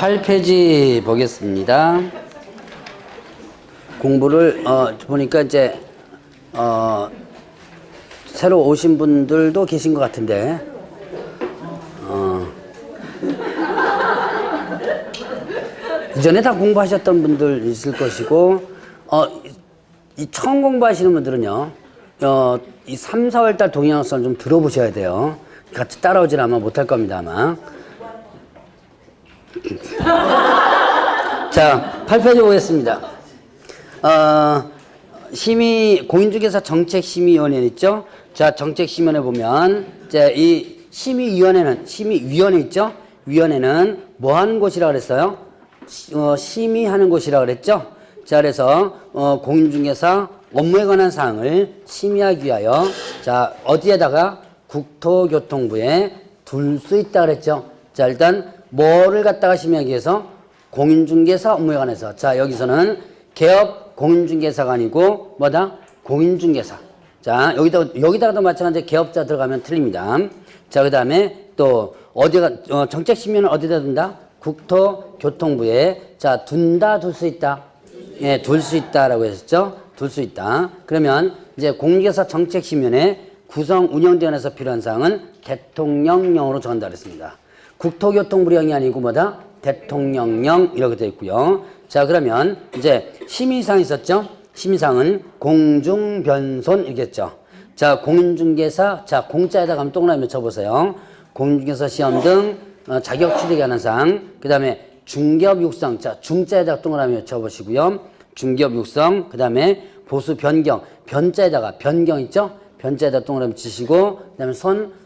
8페이지 보겠습니다. 공부를 보니까 이제 새로 오신 분들도 계신 것 같은데 이전에 다 공부하셨던 분들 있을 것이고 이 처음 공부하시는 분들은요 이 3, 4월달 동영상을 좀 들어보셔야 돼요. 같이 따라오진 아마 못할 겁니다 아마. 자, 8페이지 보겠습니다. 공인중개사 정책심의위원회 있죠? 자, 정책심의위원회 보면, 자, 이 심의위원회 있죠? 위원회는 뭐 하는 곳이라고 그랬어요? 심의하는 곳이라고 그랬죠? 자, 그래서, 공인중개사 업무에 관한 사항을 심의하기 위하여, 자, 어디에다가? 국토교통부에 둘 수 있다 그랬죠? 자, 일단, 뭐를 갖다가 심의하기 위해서? 공인중개사 업무에 관해서. 자, 여기서는 개업 공인중개사가 아니고 뭐다? 공인중개사. 자, 여기다가도 마찬가지로 개업자 들어가면 틀립니다. 자, 그 다음에 또 어디가 정책심의는 어디다 둔다? 국토교통부에. 자, 둔다, 둘 수 있다. 예, 둘 수 있다라고 했었죠. 둘 수 있다. 그러면 이제 공인중개사 정책심의원회 구성 운영대원에서 필요한 사항은 대통령령으로 정한다 그랬습니다. 국토교통부령이 아니고 뭐다? 대통령령 이렇게 되어 있고요. 자, 그러면 이제 심의사항이 있었죠? 심의사항은 공중변손 이겠죠. 자, 공인중개사, 자, 공짜에다 가면 동그라미 쳐보세요. 공인중개사 시험 등 자격 취득에 관한 사항, 그 다음에 중개업 육성, 자, 중짜에다가 동그라미 쳐보시고요. 중개업 육성, 그 다음에 보수 변경, 변자에다가 변경 있죠? 변자에다 동그라미 치시고, 그 다음에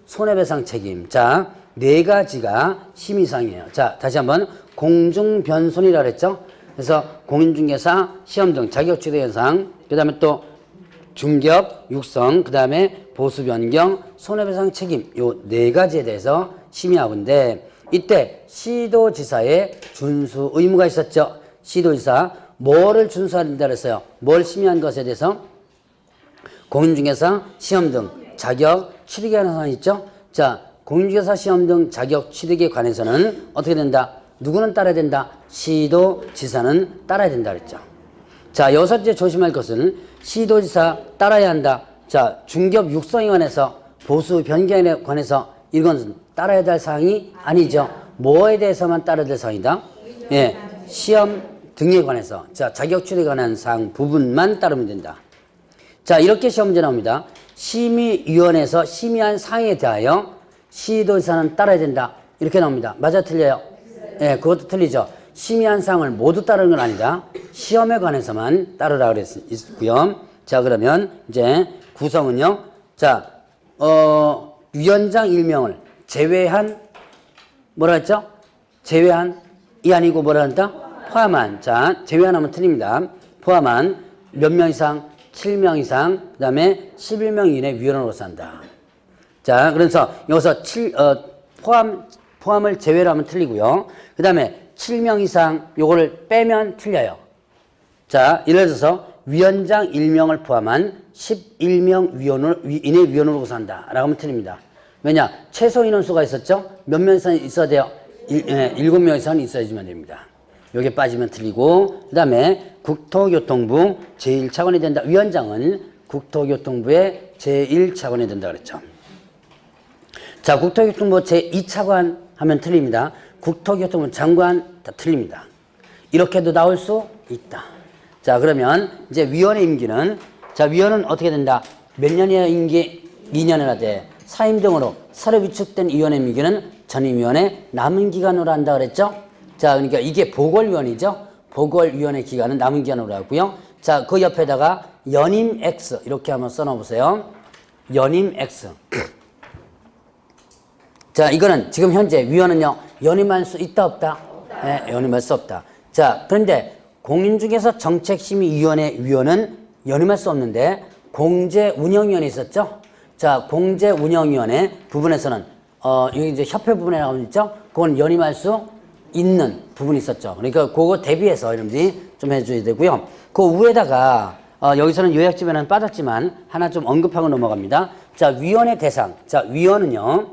손해배상 책임. 자, 네 가지가 심의사항이에요. 자, 다시 한번 공중변손이라고 그랬죠? 그래서 공인중개사 시험 등 자격 취득 현상, 그 다음에 또 중개업 육성, 그 다음에 보수 변경, 손해배상 책임 요 네 가지에 대해서 심의하고인데 이때 시도지사의 준수 의무가 있었죠. 시도지사 뭐를 준수해야 된다 그랬어요? 뭘 심의한 것에 대해서? 공인중개사 시험 등 자격 취득에 관한 사항이 있죠. 자, 공인중개사 시험 등 자격 취득에 관해서는 어떻게 된다? 누구는 따라야 된다? 시도지사는 따라야 된다 그랬죠. 자, 여섯째 조심할 것은 시도지사 따라야 한다. 자, 중개업 육성에 관해서 보수 변경에 관해서 이건 따라야 될 사항이 아니죠. 뭐에 대해서만 따라야 될 사항이다? 예, 시험 등에 관해서. 자, 자격 취득에 관한 사항 부분만 따르면 된다. 자, 이렇게 시험 문제 나옵니다. 심의위원회에서 심의한 사항에 대하여 시도지사는 따라야 된다. 이렇게 나옵니다. 맞아, 틀려요? 예, 그것도 틀리죠. 심의한 사항을 모두 따르는 건 아니다. 시험에 관해서만 따르라 그랬고요. 자, 그러면 이제 구성은요. 자, 위원장 일명을 제외한 뭐라 했죠? 제외한이 아니고 뭐라 한다? 포함한. 자, 제외한하면 틀립니다. 포함한 몇 명 이상? 7명 이상, 그 다음에 11명 이내 위원으로서 한다. 자, 그래서 여기서 포함을 제외로 하면 틀리고요. 그 다음에 7명 이상 요거를 빼면 틀려요. 자, 예를 들어서 위원장 1명을 포함한 11명 이내 위원으로서 한다. 라고 하면 틀립니다. 왜냐? 최소 인원수가 있었죠? 몇 명 이상 있어야 돼요? 7명 이상은 있어야지만 됩니다. 여기에 빠지면 틀리고, 그 다음에 국토교통부 제1차관이 된다. 위원장은 국토교통부의 제1차관이 된다 그랬죠. 자, 국토교통부 제2차관 하면 틀립니다. 국토교통부 장관 다 틀립니다. 이렇게도 나올 수 있다. 자, 그러면 이제 위원회 임기는, 자, 위원은 어떻게 된다? 몇 년이나 임기? 2년이나 돼. 사임 등으로 서로 위축된 위원회 임기는 전임위원회 남은 기간으로 한다 그랬죠? 자, 그러니까 이게 보궐위원이죠? 보궐위원회 기간은 남은 기간으로 하고요. 자, 그 옆에다가 연임 X 이렇게 한번 써놓으세요. 연임 X. 자, 이거는 지금 현재 위원은요, 연임할 수 있다, 없다? 네, 연임할 수 없다. 자, 그런데 공인중개사 정책심의위원회 위원은 연임할 수 없는데 공제운영위원회 있었죠? 자, 공제운영위원회 부분에서는 여기 이제 협회 부분에 나오죠? 그건 연임할 수 있는 부분이 있었죠. 그러니까 그거 대비해서 여러분들이 좀 해줘야 되고요. 그 위에다가 여기서는 요약집에는 빠졌지만 하나 좀 언급하고 넘어갑니다. 자, 위원회 대상. 자, 위원은요.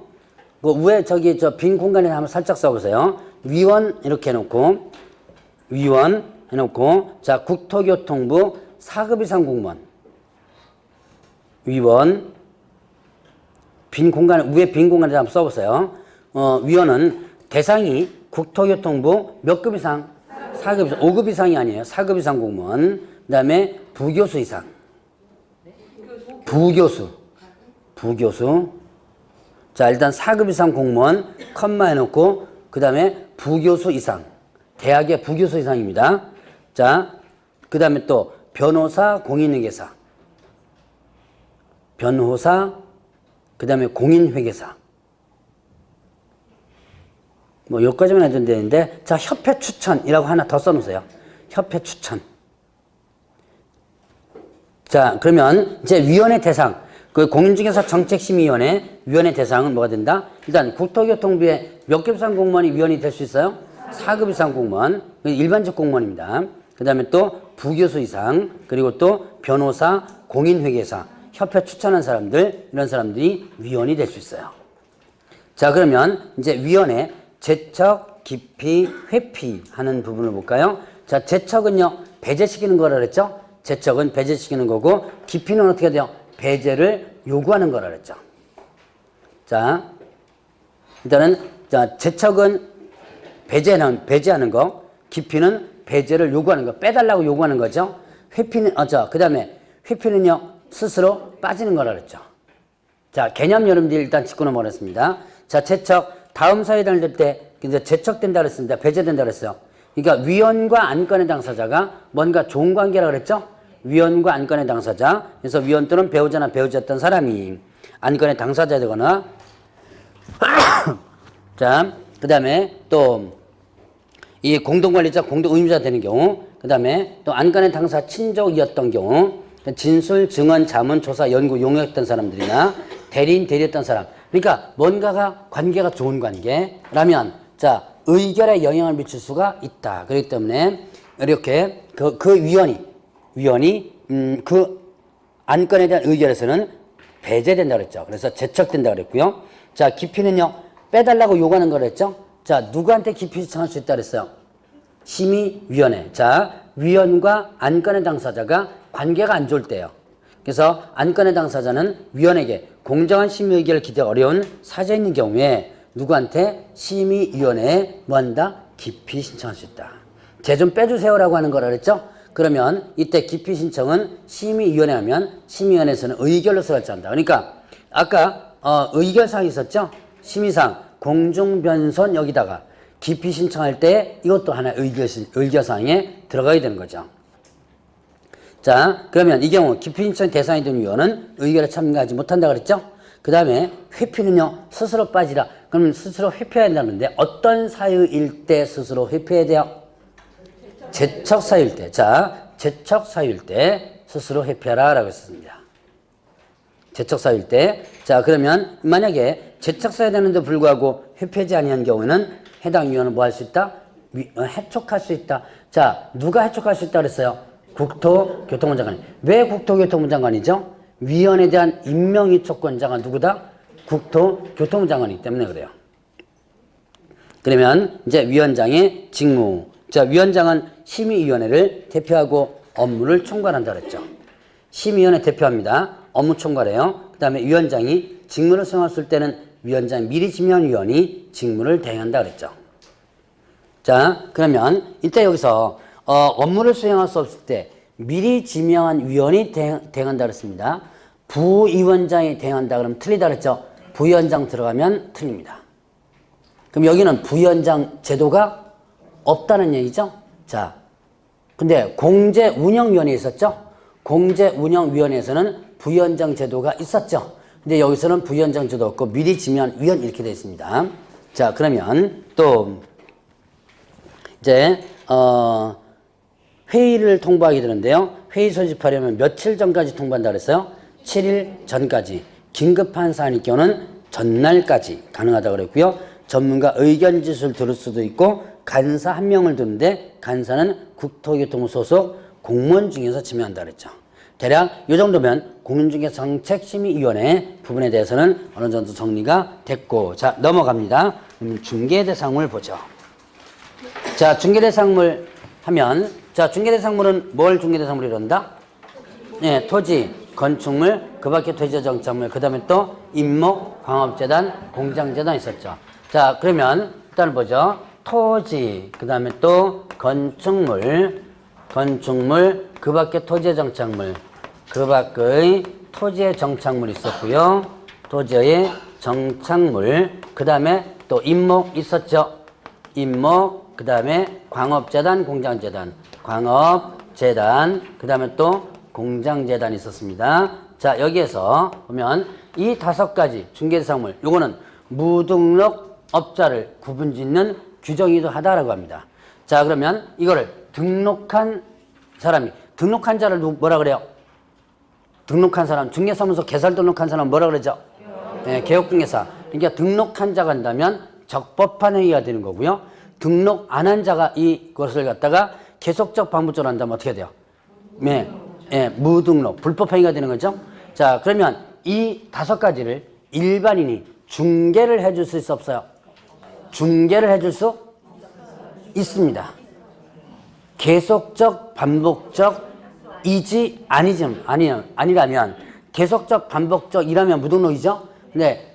그 위에 저기 빈 공간에 한번 살짝 써보세요. 위원 이렇게 해놓고 위원 해놓고 자 국토교통부 4급 이상 공무원 위원 빈 공간 위에 빈 공간에 한번 써보세요. 위원은 대상이 국토교통부 몇 급 이상? 4급 이상, 5급 이상이 아니에요. 4급 이상 공무원. 그 다음에 부교수 이상. 부교수. 자, 일단 4급 이상 공무원, 컴마 해놓고, 그 다음에 부교수 이상. 대학의 부교수 이상입니다. 자, 그 다음에 또, 변호사, 공인회계사. 변호사, 그 다음에 공인회계사. 뭐, 여기까지만 해도 되는데, 자, 협회 추천이라고 하나 더 써놓으세요. 협회 추천. 자, 그러면 이제 위원회 대상, 그 공인중개사 정책심의위원회 위원회 대상은 뭐가 된다? 일단 국토교통부의 몇 급 이상 공무원이 위원이 될 수 있어요? 4급 이상 공무원, 일반직 공무원입니다. 그 다음에 또 부교수 이상, 그리고 또 변호사, 공인회계사, 협회 추천한 사람들, 이런 사람들이 위원이 될 수 있어요. 자, 그러면 이제 위원회 제척, 기피, 회피 하는 부분을 볼까요? 자, 제척은요, 배제시키는 거라 그랬죠? 제척은 배제시키는 거고, 기피는 어떻게 돼요? 배제를 요구하는 거라 그랬죠. 자, 일단은, 자, 제척은 배제하는 거, 기피는 배제를 요구하는 거, 빼달라고 요구하는 거죠. 회피는, 그 다음에 회피는요, 스스로 빠지는 거라 그랬죠. 자, 개념 여러분들 일단 짚고 넘어가겠습니다. 자, 제척, 다음 사회단을 될 때, 이제 제척된다 그랬습니다. 배제된다 그랬어요. 그러니까 위원과 안건의 당사자가 뭔가 좋은 관계라 그랬죠? 위원과 안건의 당사자. 그래서 위원 또는 배우자나 배우자였던 사람이 안건의 당사자 되거나 자, 그 다음에 또 이 공동관리자, 공동의무자 되는 경우, 그 다음에 또 안건의 당사 친족이었던 경우, 진술, 증언, 자문, 조사, 연구, 용역했던 사람들이나 대리인, 대리했던 사람. 그러니까 뭔가가 관계가 좋은 관계라면 자, 의결에 영향을 미칠 수가 있다. 그렇기 때문에 이렇게 그 위원이 그 안건에 대한 의결에서는 배제된다 그랬죠. 그래서 제척된다 그랬고요. 자, 기피는요, 빼달라고 요구하는 거랬죠. 자, 누구한테 기피 신청할 수 있다 그랬어요? 심의위원회. 자, 위원과 안건의 당사자가 관계가 안 좋을 때요. 그래서 안건의 당사자는 위원에게 공정한 심의 의결을 기대하기 어려운 사정이 있는 경우에 누구한테 심의위원회에 뭐한다? 기피 신청할 수 있다. 쟤 좀 빼주세요라고 하는 거라 그랬죠? 그러면 이때 기피 신청은 심의위원회 하면 심의위원회에서는 의결로 설정한다. 그러니까 아까 의결사항이 있었죠? 심의사항, 공중변선 여기다가 기피 신청할 때 이것도 하나의 의결사항에 들어가야 되는 거죠. 자, 그러면 이 경우 기피 신청 대상이 된 위원은 의결에 참가하지 못한다 그랬죠? 그 다음에 회피는요, 스스로 빠지라. 그러면 스스로 회피해야 된다는데 어떤 사유일 때 스스로 회피해야 돼요? 제척 사유일 때. 자, 제척 사유일 때 스스로 회피하라 라고 했습니다. 제척 사유일 때. 자, 그러면 만약에 제척 사유되는데 불구하고 회피하지 아니한 경우에는 해당 위원은 뭐 할 수 있다? 해촉할 수 있다. 자, 누가 해촉할 수 있다 그랬어요? 국토교통부 장관이. 왜 국토교통부 장관이죠? 위원에 대한 임명이 촉권자가 누구다? 국토교통부 장관이기 때문에 그래요. 그러면 이제 위원장의 직무. 자, 위원장은 심의위원회를 대표하고 업무를 총괄한다 그랬죠. 심의위원회 대표합니다. 업무 총괄해요. 그 다음에 위원장이 직무를 수행했을 때는 위원장 미리 지명한 위원이 직무를 대행한다 그랬죠. 자, 그러면 이때 여기서 업무를 수행할 수 없을 때 미리 지명한 위원이 대행한다 그랬습니다. 부위원장이 대행한다 그러면 틀리다 그랬죠. 부위원장 들어가면 틀립니다. 그럼 여기는 부위원장 제도가 없다는 얘기죠. 자, 근데 공제운영위원회 있었죠. 공제운영위원회에서는 부위원장 제도가 있었죠. 근데 여기서는 부위원장 제도 없고 미리 지명한 위원 이렇게 되어 있습니다. 자, 그러면 또 이제 회의를 통보하게 되는데요. 회의 소집하려면 며칠 전까지 통보한다 그랬어요? 7일 전까지. 긴급한 사안일 경우는 전날까지 가능하다고 그랬고요. 전문가 의견 지수를 들을 수도 있고 간사 한 명을 두는데 간사는 국토교통부 소속 공무원 중에서 지명한다 그랬죠. 대략 이 정도면 공인중개사 정책심의위원회 부분에 대해서는 어느 정도 정리가 됐고, 자, 넘어갑니다. 그럼 중개 대상을 보죠. 자, 중개대상물 하면, 자, 중개대상물은 뭘 중개대상물이라 한다? 예, 토지, 건축물, 그 밖에 토지정착물, 그 다음에 또 임목, 광업재단, 공장재단 있었죠. 자, 그러면 일단 보죠. 토지, 그 다음에 또 건축물, 그 밖에 토지의 정착물, 그 밖의 토지의 정착물 있었고요. 토지의 정착물, 그 다음에 또 임목 있었죠. 임목, 그 다음에 광업재단, 공장재단, 그 다음에 또 공장재단이 있었습니다. 자, 여기에서 보면 이 5가지 중개대상물, 요거는 무등록업자를 구분짓는 규정이기도 하다라고 합니다. 자, 그러면 이거를 등록한 사람이, 등록한 자를 뭐라 그래요? 등록한 사람, 중개사무소 개설 등록한 사람 뭐라 그러죠? 네, 개업중개사. 그러니까 등록한 자가 한다면 적법한 행위가 되는 거고요. 등록 안 한 자가 이것을 갖다가 계속적 반복적으로 한다면 어떻게 돼요? 네, 네, 무등록, 불법 행위가 되는 거죠. 자, 그러면 이 5가지를 일반인이 중개를 해줄 수 있어 없어요? 중개를 해줄 수 있습니다. 계속적, 반복적, 이지 아니라면 계속적, 반복적이라면 무등록이죠. 근데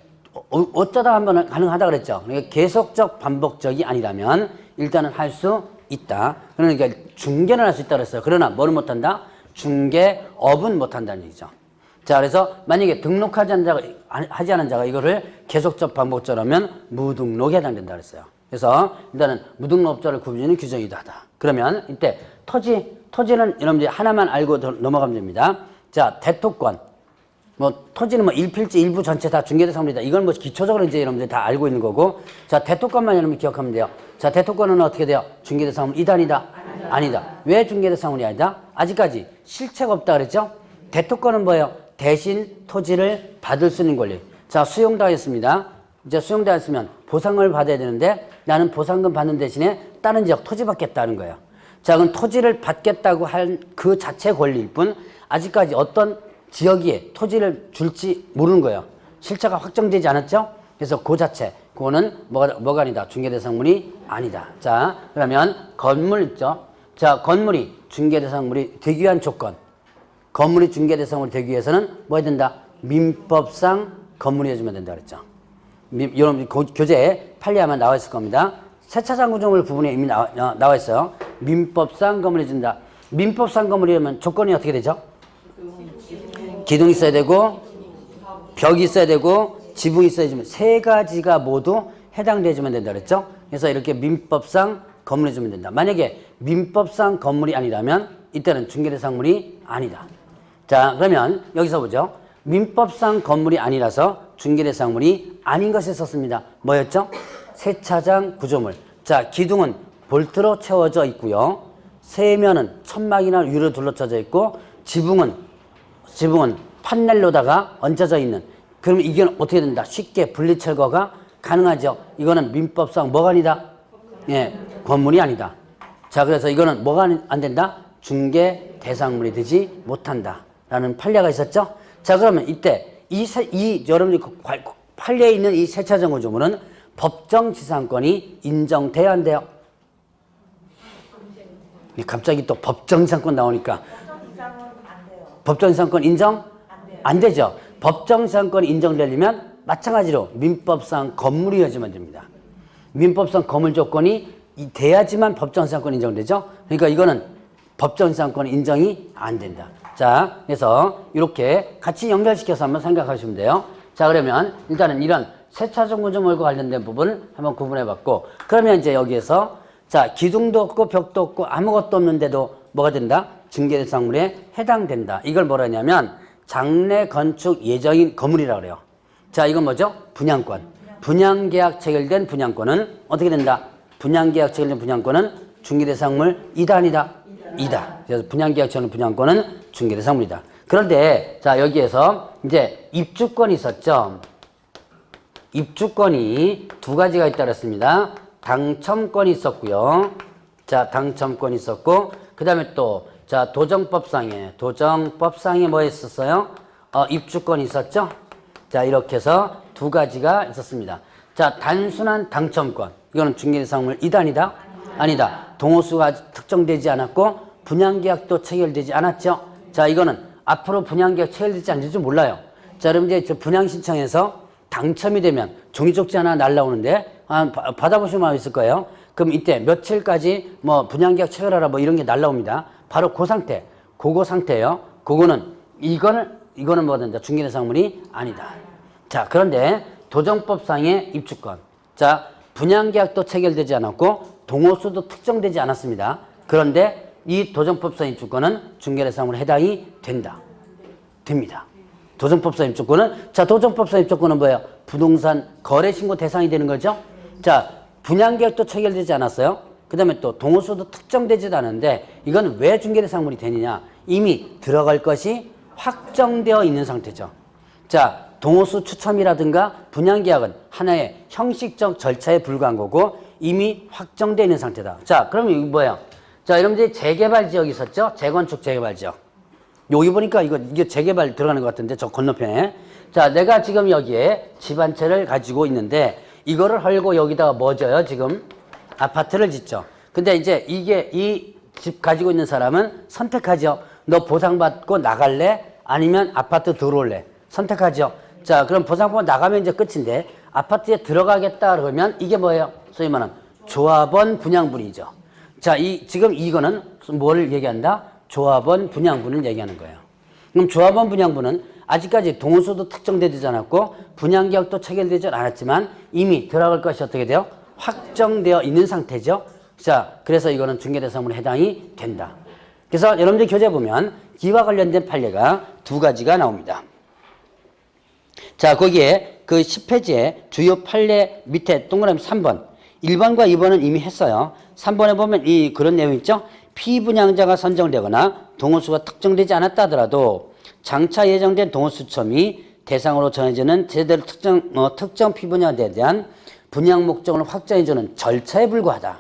어쩌다 한 번은 가능하다 그랬죠. 그러니까 계속적, 반복적이 아니라면 일단은 할 수 있다. 그러니까 중개는 할 수 있다 그랬어요. 그러나 뭐는 못한다? 중개업은 못한다는 얘기죠. 자, 그래서 만약에 등록하지 않은 자가 이거를 계속적, 반복적이라면 무등록에 해당된다 그랬어요. 그래서 일단은 무등록업자를 구분하는 규정이기도 하다. 그러면 이때 토지는 여러분들이 하나만 알고 넘어가면 됩니다. 자, 대토권. 토지는 일필지 일부 전체 다 중개대상물이다. 이건 기초적으로 이제 여러분들이 다 알고 있는 거고. 자, 대토권만 여러분 기억하면 돼요. 자, 대토권은 어떻게 돼요? 중개대상물이다, 아니다? 아니다. 왜 중개대상물이 아니다? 아직까지 실체가 없다 그랬죠? 대토권은 뭐예요? 대신 토지를 받을 수 있는 권리. 자, 수용당했습니다. 이제 수용당했으면 보상을 받아야 되는데 나는 보상금 받는 대신에 다른 지역 토지 받겠다는 거예요. 자, 그럼 토지를 받겠다고 한 그 자체 권리일 뿐 아직까지 어떤 지역에 토지를 줄지 모르는 거예요. 실체가 확정되지 않았죠? 그래서 그 자체, 그거는 뭐가 아니다? 중개대상물이 아니다. 자, 그러면 건물 있죠? 자, 건물이 중개대상물이 되기 위한 조건. 건물이 중개대상물이 되기 위해서는 뭐 해야 된다? 민법상 건물이 해주면 된다 그랬죠. 여러분 교재에 판례하면 나와 있을 겁니다. 세차장 구조물 부분에 이미 나와 있어요. 민법상 건물이 준다. 민법상 건물이라면 조건이 어떻게 되죠? 기둥이 있어야 되고 벽이 있어야 되고 지붕이 있어야 되면 3가지가 모두 해당되어주면 된다 그랬죠. 그래서 이렇게 민법상 건물이 주면 된다. 만약에 민법상 건물이 아니라면 이때는 중개대상물이 아니다. 자, 그러면 여기서 보죠. 민법상 건물이 아니라서 중개대상물이 아닌 것이 있었습니다. 뭐였죠? 세차장 구조물. 자, 기둥은 볼트로 채워져 있고요. 세면은 천막이나 유리로 둘러쳐져 있고 지붕은 판넬로다가 얹어져 있는. 그러면 이게 어떻게 된다? 쉽게 분리철거가 가능하죠. 이거는 민법상 뭐가 아니다? 예, 건물이 아니다. 자, 그래서 이거는 뭐가 안 된다? 중개대상물이 되지 못한다. 라는 판례가 있었죠. 자, 그러면 이때 여러분들이 판례에 있는 이 세차장 구조물은 법정지상권이 인정돼야 안 돼요? 갑자기 또 법정지상권 나오니까 법정지상권 인정? 안 되죠. 법정지상권이 인정되려면 마찬가지로 민법상 건물이어야지만 됩니다. 민법상 건물 조건이 돼야지만 법정지상권이 인정되죠. 그러니까 이거는 법정지상권 인정이 안 된다. 자, 그래서 이렇게 같이 연결시켜서 한번 생각하시면 돼요. 자, 그러면 일단은 이런 세차장 구조물과 관련된 부분을 한번 구분해봤고, 그러면 이제 여기에서 자, 기둥도 없고 벽도 없고 아무것도 없는데도 뭐가 된다? 중개대상물에 해당된다. 이걸 뭐라 하냐면 장래 건축 예정인 건물이라고 그래요. 자, 이건 뭐죠? 분양권. 분양계약 체결된 분양권은 어떻게 된다? 분양계약 체결된 분양권은 중개대상물 이다 아니다? 이다. 그래서 분양계약 체결된 분양권은 중개대상물이다. 그런데 자, 여기에서 이제 입주권이 있었죠. 입주권이 2가지가 있다 그랬습니다. 당첨권이 있었고요. 자, 당첨권이 있었고, 그 다음에 또, 자, 도정법상에 뭐 있었어요? 입주권이 있었죠? 자, 이렇게 해서 2가지가 있었습니다. 자, 단순한 당첨권. 이거는 중개대상물 이다 아니다? 아니다. 동호수가 아직 특정되지 않았고 분양계약도 체결되지 않았죠. 자, 이거는 앞으로 분양계약 체결되지 않을지 몰라요. 자, 여러분 이제 분양 신청해서 당첨이 되면 종이 쪽지 하나 날라오는데 받아보신 마음 있을 거예요. 그럼 이때 며칠까지 뭐 분양계약 체결하라 뭐 이런 게 날라옵니다. 바로 그 상태, 그거 상태예요. 그거는 이거는 뭐가 된다? 중개대상물이 아니다. 자, 그런데 도정법상의 입주권. 자, 분양계약도 체결되지 않았고 동호수도 특정되지 않았습니다. 그런데 이 도정법상 입주권은 중개대상물에 해당이 됩니다. 도정법상 입주권은, 자, 도정법상 입주권은 뭐예요? 부동산 거래신고 대상이 되는 거죠. 자, 분양계약도 체결되지 않았어요. 그 다음에 또 동호수도 특정되지도 않은데 이건 왜 중개대상물이 되느냐? 이미 들어갈 것이 확정되어 있는 상태죠. 자, 동호수 추첨이라든가 분양계약은 하나의 형식적 절차에 불과한 거고 이미 확정되어 있는 상태다. 자, 그러면 이거 뭐예요? 자, 여러분들이 재개발 지역이 있었죠? 재건축 재개발 지역. 여기 보니까 이게 재개발 들어가는 것 같은데 저 건너편에. 자, 내가 지금 여기에 집 한 채를 가지고 있는데 이거를 헐고 여기다가 뭐 져요? 지금 아파트를 짓죠. 근데 이제 이게 이 집 가지고 있는 사람은 선택하죠. 너 보상받고 나갈래? 아니면 아파트 들어올래? 선택하죠. 자, 그럼 보상받고 나가면 이제 끝인데 아파트에 들어가겠다 그러면 이게 뭐예요? 소위 말하는 조합원 분양분이죠. 자, 지금 이거는 뭘 얘기한다? 조합원 분양분을 얘기하는 거예요. 그럼 조합원 분양분은 아직까지 동호수도 특정되지 않았고 분양계약도 체결되지 않았지만 이미 들어갈 것이 어떻게 돼요? 확정되어 있는 상태죠. 자, 그래서 이거는 중개대상물에 해당이 된다. 그래서 여러분들 교재 보면 이와 관련된 판례가 두 가지가 나옵니다. 자, 거기에 그 10페이지에 주요 판례 밑에 동그라미 3번. 1번과 2번은 이미 했어요. 3번에 보면 그런 내용 있죠? 피분양자가 선정되거나 동호수가 특정되지 않았다 하더라도 장차 예정된 동호수첨이 대상으로 정해지는 제대로 특정 피분양자에 대한 분양 목적을 확정해주는 절차에 불과하다.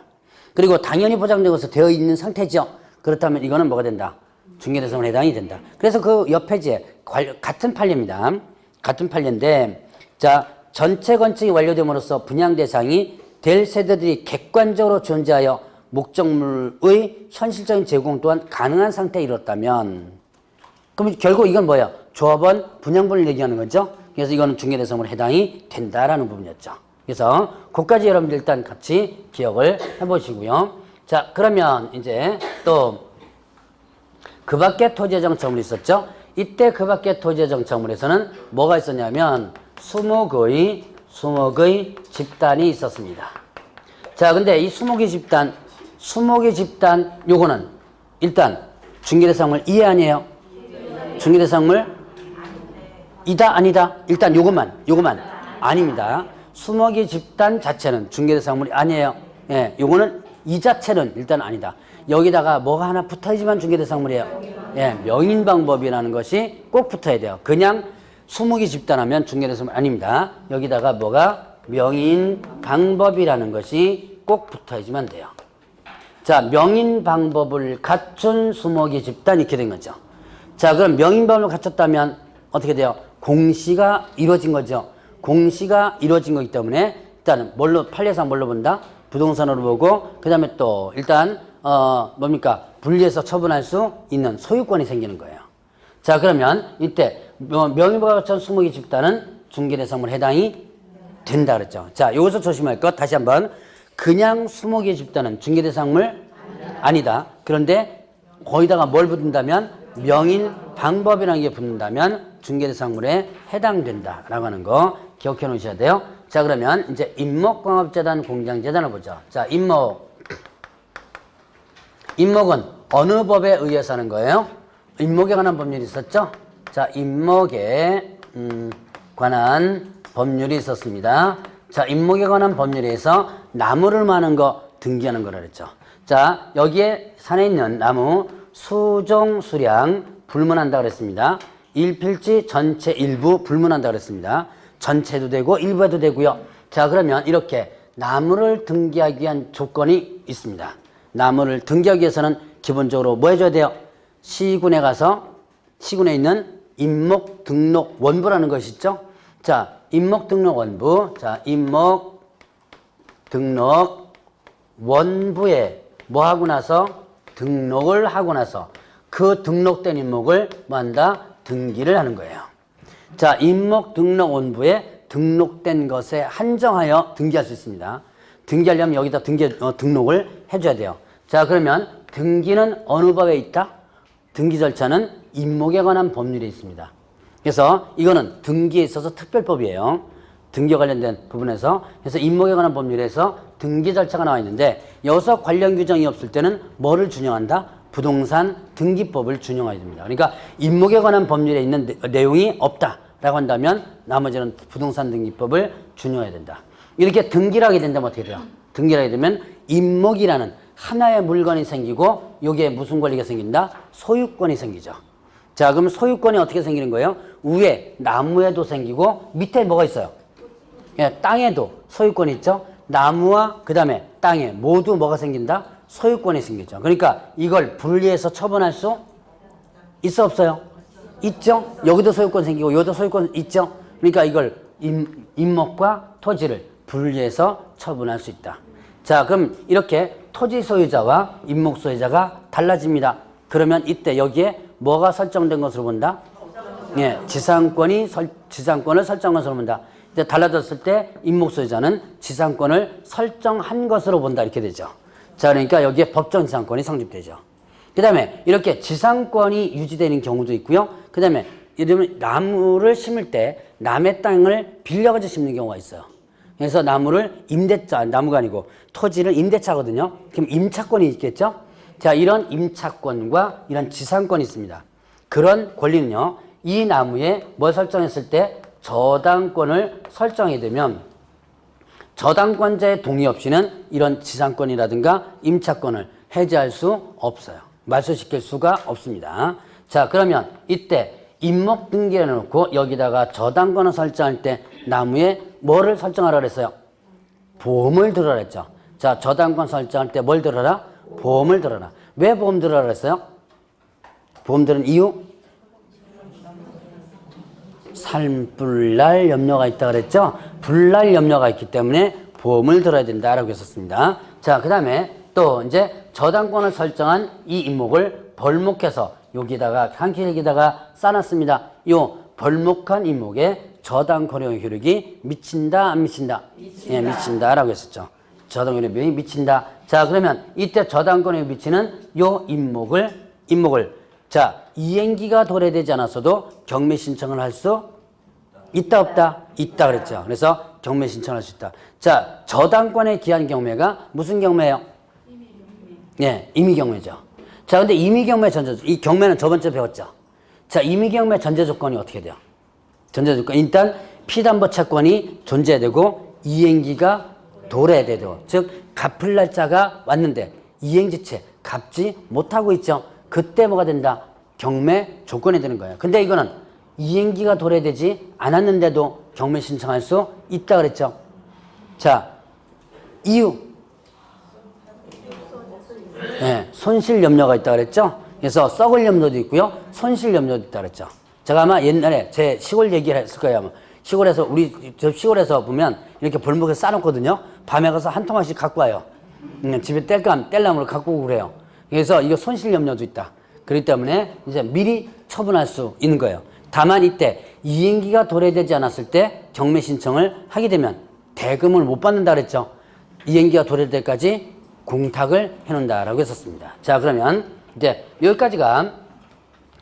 그리고 당연히 보장되어서 되어 있는 상태죠. 그렇다면 이거는 뭐가 된다? 중개대상물에 해당이 된다. 그래서 그 옆 페이지에 같은 판례입니다. 같은 판례인데, 자, 전체 건축이 완료됨으로써 분양 대상이 될 세대들이 객관적으로 존재하여 목적물의 현실적인 제공 또한 가능한 상태에 이뤘다면, 그럼 결국 이건 뭐야? 조합원 분양분을 얘기하는 거죠. 그래서 이거는 중개대상물에 해당이 된다라는 부분이었죠. 그래서 그까지 여러분들 일단 같이 기억을 해보시고요. 자, 그러면 이제 또 그 밖에 토지정청물이 있었죠. 이때 그 밖에 토지정청물에서는 뭐가 있었냐면 수목의 집단이 있었습니다. 자, 근데 이 수목의 집단 요거는 일단 중개대상물 이해 아니에요? 중개대상물 이다 아니다? 일단 요것만 아닙니다. 수목의 집단 자체는 중개대상물이 아니에요. 예, 요거는 이 자체는 일단 아니다. 여기다가 뭐가 하나 붙어야지만 중개대상물이에요. 예, 명인방법이라는 것이 꼭 붙어야 돼요. 그냥 수목의 집단하면 중개대상물 아닙니다. 여기다가 뭐가 명인방법이라는 것이 꼭 붙어야지만 돼요. 자, 명인방법을 갖춘 수목의 집단 이렇게 된 거죠. 자, 그럼 명인방법을 갖췄다면 어떻게 돼요? 공시가 이루어진 거죠. 공시가 이루어진 거기 때문에 일단은 판례상 뭘로 본다? 부동산으로 보고 그 다음에 또 일단 뭡니까? 분리해서 처분할 수 있는 소유권이 생기는 거예요. 자, 그러면 이때 명의보가 갖춘 수목의 집단은 중개대상물에 해당이 된다 그랬죠. 자, 여기서 조심할 것 다시 한번. 그냥 수목의 집단은 중개대상물 아니다. 그런데 거기다가 뭘 붙는다면 명인 방법이라는 게 붙는다면 중개대상물에 해당된다라고 하는 거 기억해 놓으셔야 돼요. 자, 그러면 이제 임목광업재단, 공장재단을 보죠. 자, 임목은 어느 법에 의해서 하는 거예요? 임목에 관한 법률이 있었죠? 자, 임목에 관한 법률이 있었습니다. 자, 임목에 관한 법률에서 나무를 마는 거 등기하는 거라 그랬죠. 자, 여기에 산에 있는 나무 수종 수량 불문한다 그랬습니다. 일필지 전체 일부 불문한다 그랬습니다. 전체도 되고 일부도 되고요. 자, 그러면 이렇게 나무를 등기하기 위한 조건이 있습니다. 나무를 등기하기 위해서는 기본적으로 뭐 해줘야 돼요? 시군에 가서 시군에 있는 임목 등록 원부라는 것이 있죠. 자, 임목 등록 원부. 자, 임목 등록 원부에 뭐 하고 나서 등록을 하고 나서 그 등록된 임목을 뭐 한다? 등기를 하는 거예요. 자, 임목 등록 원부에 등록된 것에 한정하여 등기할 수 있습니다. 등기하려면 여기다 등록을 해줘야 돼요. 자, 그러면 등기는 어느 법에 있다? 등기 절차는 임목에 관한 법률에 있습니다. 그래서 이거는 등기에 있어서 특별법이에요. 등기와 관련된 부분에서. 그래서 임목에 관한 법률에서 등기 절차가 나와 있는데 여기서 관련 규정이 없을 때는 뭐를 준용한다? 부동산 등기법을 준용해야 됩니다. 그러니까 임목에 관한 법률에 있는 내용이 없다라고 한다면 나머지는 부동산 등기법을 준용해야 된다. 이렇게 등기를 하게 된다면 어떻게 돼요? 등기를 하게 되면 임목이라는 하나의 물건이 생기고 여기에 무슨 권리가 생긴다? 소유권이 생기죠. 자, 그럼 소유권이 어떻게 생기는 거예요? 위에 나무에도 생기고 밑에 뭐가 있어요? 예, 땅에도 소유권이 있죠. 나무와 그 다음에 땅에 모두 뭐가 생긴다? 소유권이 생기죠. 그러니까 이걸 분리해서 처분할 수 있어 없어요? 있죠. 여기도 소유권 생기고 여기도 소유권 있죠. 그러니까 이걸 임목과 토지를 분리해서 처분할 수 있다. 자, 그럼 이렇게 토지 소유자와 임목 소유자가 달라집니다. 그러면 이때 여기에 뭐가 설정된 것으로 본다? 예, 지상권을 설정한 것으로 본다. 이제 달라졌을 때 임목 소유자는 지상권을 설정한 것으로 본다. 이렇게 되죠. 자, 그러니까 여기에 법정 지상권이 성립되죠. 그 다음에 이렇게 지상권이 유지되는 경우도 있고요. 그 다음에 예를 들면 나무를 심을 때 남의 땅을 빌려가지고 심는 경우가 있어요. 그래서 나무를 나무가 아니고 토지를 임대차거든요. 그럼 임차권이 있겠죠? 자, 이런 임차권과 이런 지상권이 있습니다. 그런 권리는요, 이 나무에 뭘 설정했을 때 저당권을 설정하게 되면 저당권자의 동의 없이는 이런 지상권이라든가 임차권을 해제할 수 없어요. 말소시킬 수가 없습니다. 자, 그러면 이때 임목 등기를 해놓고 여기다가 저당권을 설정할 때 나무에 뭐를 설정하라 그랬어요? 보험을 들어라 그랬죠. 자, 저당권 설정할 때 뭘 들어라? 보험을 들어라. 왜 보험 들어라 그랬어요? 보험 들은 이유? 산불날 염려가 있다 그랬죠? 불날 염려가 있기 때문에 보험을 들어야 된다라고 했었습니다. 자, 그 다음에 또 이제 저당권을 설정한 이 임목을 벌목해서 여기다가 한 킬기다가 쌓아놨습니다. 요 벌목한 임목에 저당권의 효력이 미친다 안 미친다? 예, 미친다라고 했었죠. 저당권의 효력이 미친다. 자, 그러면 이때 저당권에 미치는 요 임목을 자, 이행기가 도래되지 않았어도 경매 신청을 할 수 있다 없다? 있다 그랬죠. 그래서 경매 신청할 수 있다. 자, 저당권에 기한 경매가 무슨 경매예요? 예, 임의경매죠. 자, 근데 임의경매 이 경매는 저번주에 배웠죠. 자, 임의경매 전제 조건이 어떻게 돼요? 전제 조건. 일단 피담보 채권이 존재되고 이행기가 도래되고, 즉 갚을 날짜가 왔는데 이행지체 갚지 못하고 있죠. 그때 뭐가 된다? 경매 조건이 되는 거예요. 근데 이거는 이행기가 도래되지 않았는데도 경매 신청할 수 있다 그랬죠. 자, 이유. 네, 손실 염려가 있다 그랬죠. 그래서 썩을 염려도 있고요. 손실 염려도 있다 그랬죠. 제가 아마 옛날에 제 시골 얘기를 했을 거예요. 아마. 시골에서 보면 이렇게 벌목에 쌓아놓거든요. 밤에 가서 한 통씩 갖고 와요. 집에 뗄나무를 갖고 오고 그래요. 그래서 이거 손실 염려도 있다. 그렇기 때문에 이제 미리 처분할 수 있는 거예요. 다만 이때 이행기가 도래되지 않았을 때 경매 신청을 하게 되면 대금을 못 받는다 그랬죠. 이행기가 도래될 때까지 공탁을 해놓는다라고 했었습니다. 자, 그러면 이제 여기까지가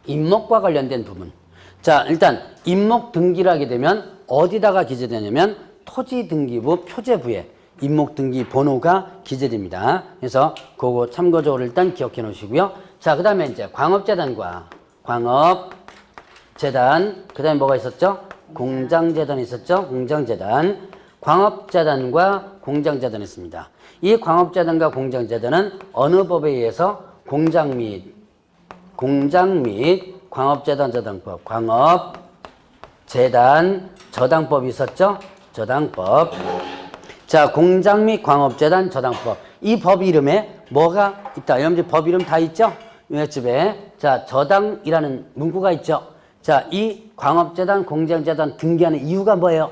임목과 관련된 부분. 자, 일단 임목 등기를 하게 되면 어디다가 기재되냐면 토지등기부 표제부에 임목 등기 번호가 기재됩니다. 그래서 그거 참고적으로 일단 기억해 놓으시고요. 자, 그 다음에 이제 광업재단과 광업재단, 그 다음에 뭐가 있었죠? 공장재단이 있었죠? 공장재단. 광업재단과 공장재단이 있습니다. 이 광업재단과 공장재단은 어느 법에 의해서 공장 및 광업재단 저당법, 광업재단 저당법이 있었죠? 저당법. 자, 공장 및 광업재단 저당법. 이 법 이름에 뭐가 있다? 여러분들 법 이름 다 있죠? 요집에. 자, 저당이라는 문구가 있죠? 자, 이 광업재단, 공장재단 등기하는 이유가 뭐예요?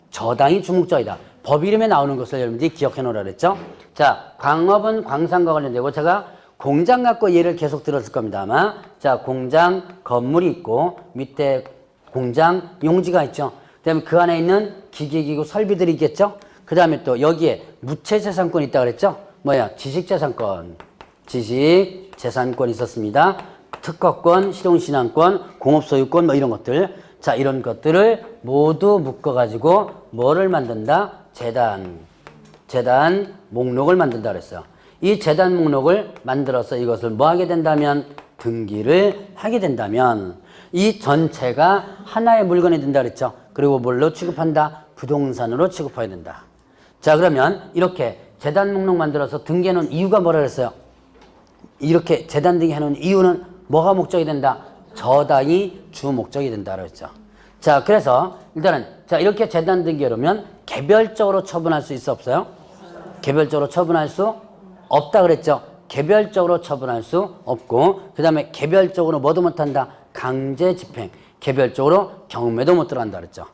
저당이 주목적이다. 법 이름에 나오는 것을 여러분들이 기억해 놓으라 그랬죠? 자, 광업은 광산과 관련되고 제가 공장 갖고 예를 계속 들었을 겁니다. 아마. 자, 공장 건물이 있고 밑에 공장 용지가 있죠. 그다음에 그 안에 있는 기계기구 설비들이 있겠죠. 그다음에 또 여기에 무채재산권이 있다 그랬죠. 뭐야? 지식재산권. 지식재산권이 있었습니다. 특허권, 실용신앙권, 공업소유권 뭐 이런 것들. 자, 이런 것들을 모두 묶어가지고 뭐를 만든다? 재단 목록을 만든다 그랬어요. 이 재단 목록을 만들어서 이것을 뭐 하게 된다면? 등기를 하게 된다면 이 전체가 하나의 물건이 된다 그랬죠. 그리고 뭘로 취급한다? 부동산으로 취급해야 된다. 자, 그러면 이렇게 재단 목록 만들어서 등기해놓은 이유가 뭐라 그랬어요? 이렇게 재단 등기해놓은 이유는 뭐가 목적이 된다? 저당이 주 목적이 된다 그랬죠. 자, 그래서 일단은 자, 이렇게 재단 등기해놓으면 개별적으로 처분할 수 있어 없어요? 개별적으로 처분할 수 없다 그랬죠. 개별적으로 처분할 수 없고 그 다음에 개별적으로 뭐도 못한다? 강제 집행. 개별적으로 경매도 못 들어간다 그랬죠.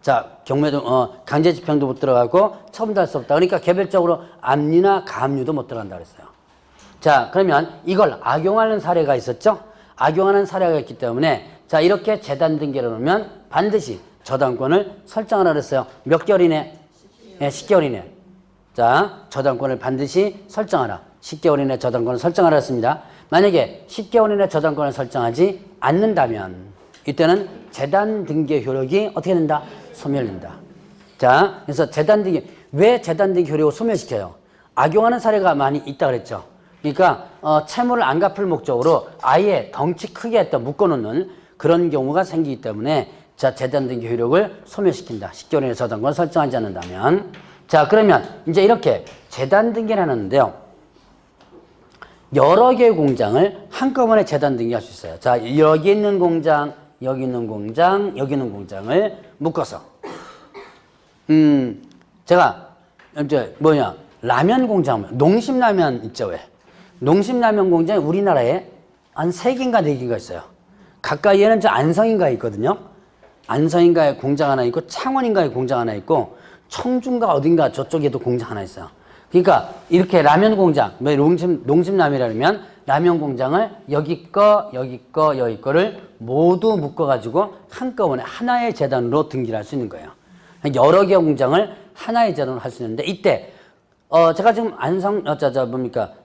자, 경매도 강제 집행도 못 들어가고 처분도 할 수 없다. 그러니까 개별적으로 압류나 가압류도 못 들어간다 그랬어요. 자, 그러면 이걸 악용하는 사례가 있었죠. 악용하는 사례가 있기 때문에 자, 이렇게 재단 등기를 놓으면 반드시 저당권을 설정하라 그랬어요. 몇 개월 이내? 네, 10개월 이내. 자, 저당권을 반드시 설정하라. 10개월 이내 저당권을 설정하라 했습니다. 만약에 10개월 이내 저당권을 설정하지 않는다면 이때는 재단 등기 효력이 어떻게 된다? 소멸된다. 자, 그래서 재단 등기, 왜 재단 등기 효력을 소멸시켜요? 악용하는 사례가 많이 있다 그랬죠. 그러니까 채무를 안 갚을 목적으로 아예 덩치 크게 했다 묶어놓는 그런 경우가 생기기 때문에 자, 재단 등기 효력을 소멸시킨다. 10개월 이내 저당권을 설정하지 않는다면. 자, 그러면 이제 이렇게 재단 등기를 하는데요. 여러 개의 공장을 한꺼번에 재단 등기할 수 있어요. 자, 여기 있는 공장, 여기 있는 공장, 여기 있는 공장을 묶어서 제가 이제 라면 공장, 농심라면 있죠 왜? 농심라면 공장이 우리나라에 한 3개인가 4개가 있어요. 가까이에는 저 안성인가에 있거든요. 안성인가에 공장 하나 있고 창원인가에 공장 하나 있고 청주인가 어딘가 저쪽에도 공장 하나 있어요. 그러니까 이렇게 라면 공장, 농심라면이라면 라면 공장을 여기 거, 여기 거, 여기 거를 모두 묶어가지고 한꺼번에 하나의 재단으로 등기를 할 수 있는 거예요. 여러 개의 공장을 하나의 재단으로 할 수 있는데 이때 제가 지금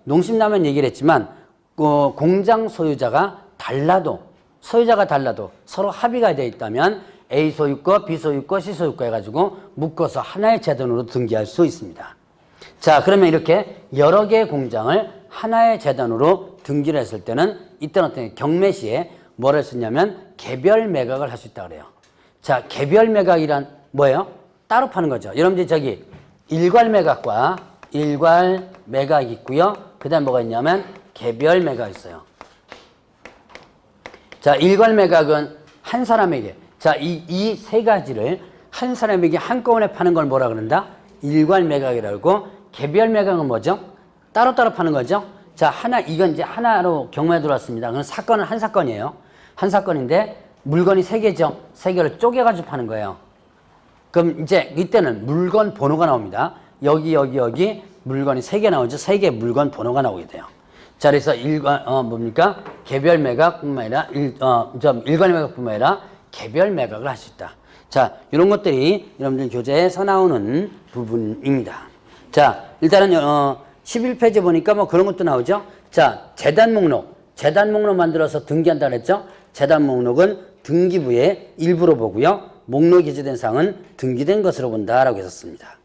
농심라면 얘기를 했지만 공장 소유자가 달라도 서로 합의가 되어 있다면 A 소유권, B 소유권, C 소유권 해가지고 묶어서 하나의 재단으로 등기할 수 있습니다. 자, 그러면 이렇게 여러 개의 공장을 하나의 재단으로 등기를 했을 때는 이때는 어떤 경매 시에 뭘 할 수 있냐면 개별 매각을 할 수 있다 그래요. 자, 개별 매각이란 뭐예요? 따로 파는 거죠. 여러분들 저기 일괄 매각과 일괄 매각이 있고요. 그 다음에 뭐가 있냐면 개별 매각이 있어요. 자, 일괄 매각은 한 사람에게 자, 이 세 가지를 한 사람에게 한꺼번에 파는 걸 뭐라 그런다? 일괄 매각이라고. 개별 매각은 뭐죠? 따로따로 파는 거죠. 자, 이건 이제 하나로 경매에 들어왔습니다. 그건 사건은 한 사건이에요. 한 사건인데 물건이 3개죠. 3개를 쪼개가지고 파는 거예요. 그럼 이제 이때는 물건 번호가 나옵니다. 여기 물건이 3개 나오죠. 3개 물건 번호가 나오게 돼요. 자, 그래서 개별 매각뿐만 아니라 일괄 매각뿐만 아니라 개별 매각을 할 수 있다. 자, 이런 것들이 여러분들 교재에서 나오는 부분입니다. 자, 일단은 11페이지 보니까 뭐 그런 것도 나오죠. 자, 재단 목록 만들어서 등기한다 그랬죠. 재단 목록은 등기부의 일부로 보고요. 목록이 게재된 사항은 등기된 것으로 본다라고 했었습니다.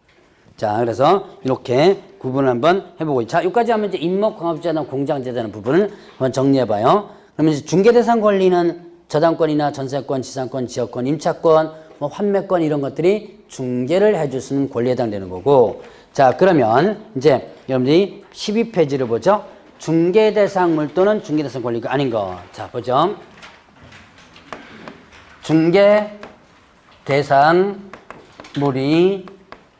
자, 그래서 이렇게 구분을 한번 해보고. 자, 여기까지 하면 이제 임목광업재단, 공장재단 부분을 한번 정리해봐요. 그러면 이제 중개대상 권리는 저당권이나 전세권, 지상권, 지역권, 임차권, 뭐 환매권 이런 것들이 중개를 해줄 수 있는 권리에 해당되는 거고. 자, 그러면 이제 여러분들이 12페이지를 보죠. 중개대상물 또는 중개대상 권리가 아닌 거. 자, 보죠. 중개대상물이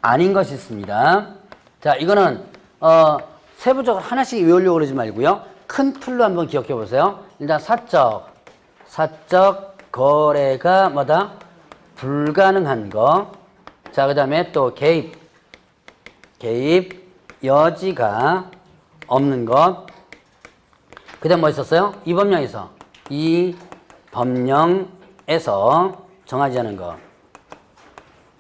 아닌 것이 있습니다. 자, 이거는 세부적으로 하나씩 외우려고 그러지 말고요. 큰 틀로 한번 기억해 보세요. 일단 사적 거래가 뭐다? 불가능한 거. 자, 그 다음에 또 개입 여지가 없는 것. 그 다음 뭐 있었어요? 이 법령에서. 이 법령에서 정하지 않은 것.